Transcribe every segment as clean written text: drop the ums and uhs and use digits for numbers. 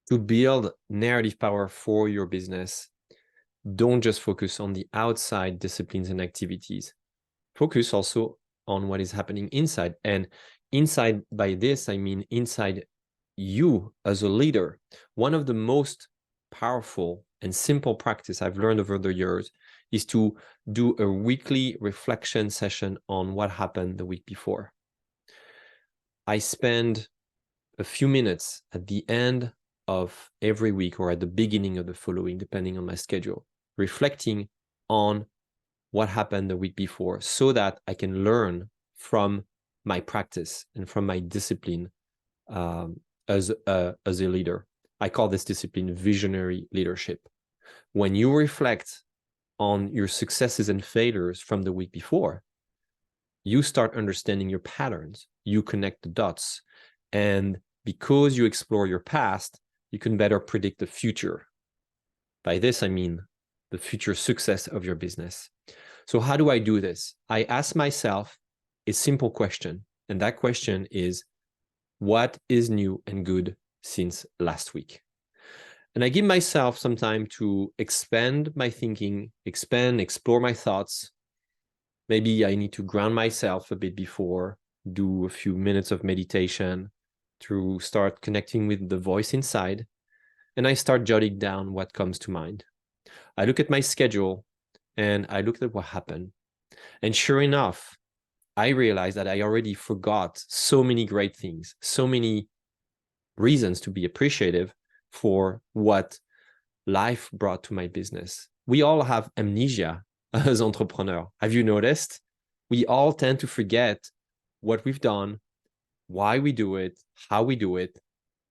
To build narrative power for your business, don't just focus on the outside disciplines and activities. Focus also on what is happening inside. And inside, by this, I mean inside you as a leader. One of the most powerful and simple practice I've learned over the years is to do a weekly reflection session on what happened the week before. I spend a few minutes at the end of every week or at the beginning of the following, depending on my schedule, reflecting on what happened the week before so that I can learn from my practice and from my discipline as a leader. I call this discipline visionary leadership. When you reflect on your successes and failures from the week before, you start understanding your patterns, you connect the dots, and because you explore your past, you can better predict the future. By this, I mean the future success of your business. So how do I do this? I ask myself a simple question, and that question is, what is new and good since last week? And I give myself some time to expand my thinking, explore my thoughts. Maybe I need to ground myself a bit before, do a few minutes of meditation to start connecting with the voice inside. And I start jotting down what comes to mind. I look at my schedule and I look at what happened. And sure enough, I realized that I already forgot so many great things, so many reasons to be appreciative for what life brought to my business. We all have amnesia as entrepreneurs. Have you noticed? We all tend to forget what we've done, why we do it, how we do it,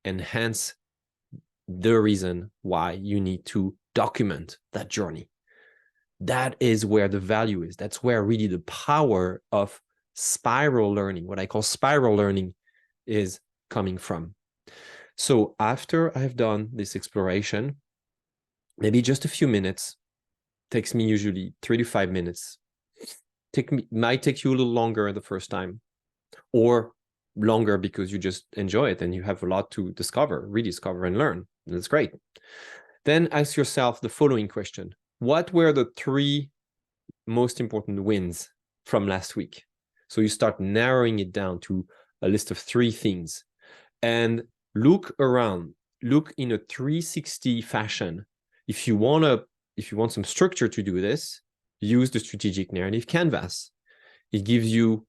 and hence the reason why you need to document that journey. That is where the value is. That's where really the power of spiral learning, what I call spiral learning, is coming from. So after I've done this exploration, maybe just a few minutes, takes me usually 3 to 5 minutes. Might take you a little longer the first time, or longer because you just enjoy it and you have a lot to discover, rediscover and learn. That's great. Then ask yourself the following question. What were the 3 most important wins from last week? So you start narrowing it down to a list of 3 things and look around, look in a 360 fashion. If you want some structure to do this, use the strategic narrative canvas. It gives you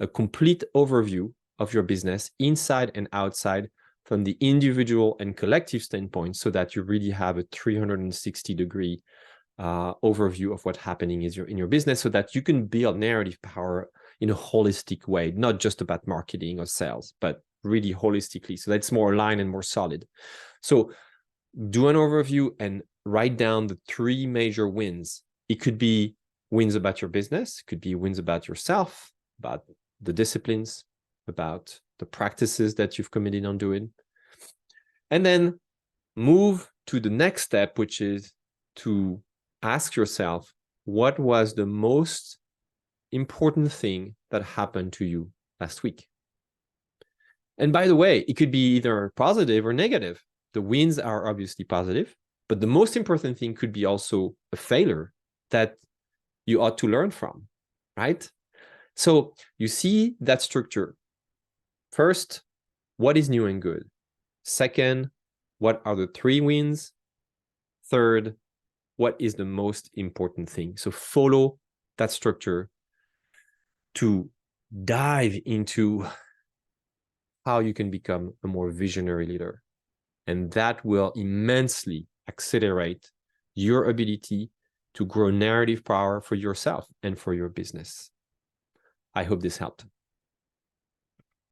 a complete overview of your business inside and outside from the individual and collective standpoint so that you really have a 360-degree overview of what's happening in your business so that you can build narrative power in a holistic way, not just about marketing or sales, but really holistically. So that's more aligned and more solid. So do an overview and write down the 3 major wins. It could be wins about your business, it could be wins about yourself, about the disciplines, about the practices that you've committed on doing. And then move to the next step, which is to ask yourself, what was the most important thing that happened to you last week? And by the way, it could be either positive or negative. The wins are obviously positive, but the most important thing could be also a failure that you ought to learn from, right? So you see that structure. First, what is new and good? Second, what are the 3 wins? Third, what is the most important thing? So follow that structure to dive into how you can become a more visionary leader. And that will immensely accelerate your ability to grow narrative power for yourself and for your business. I hope this helped.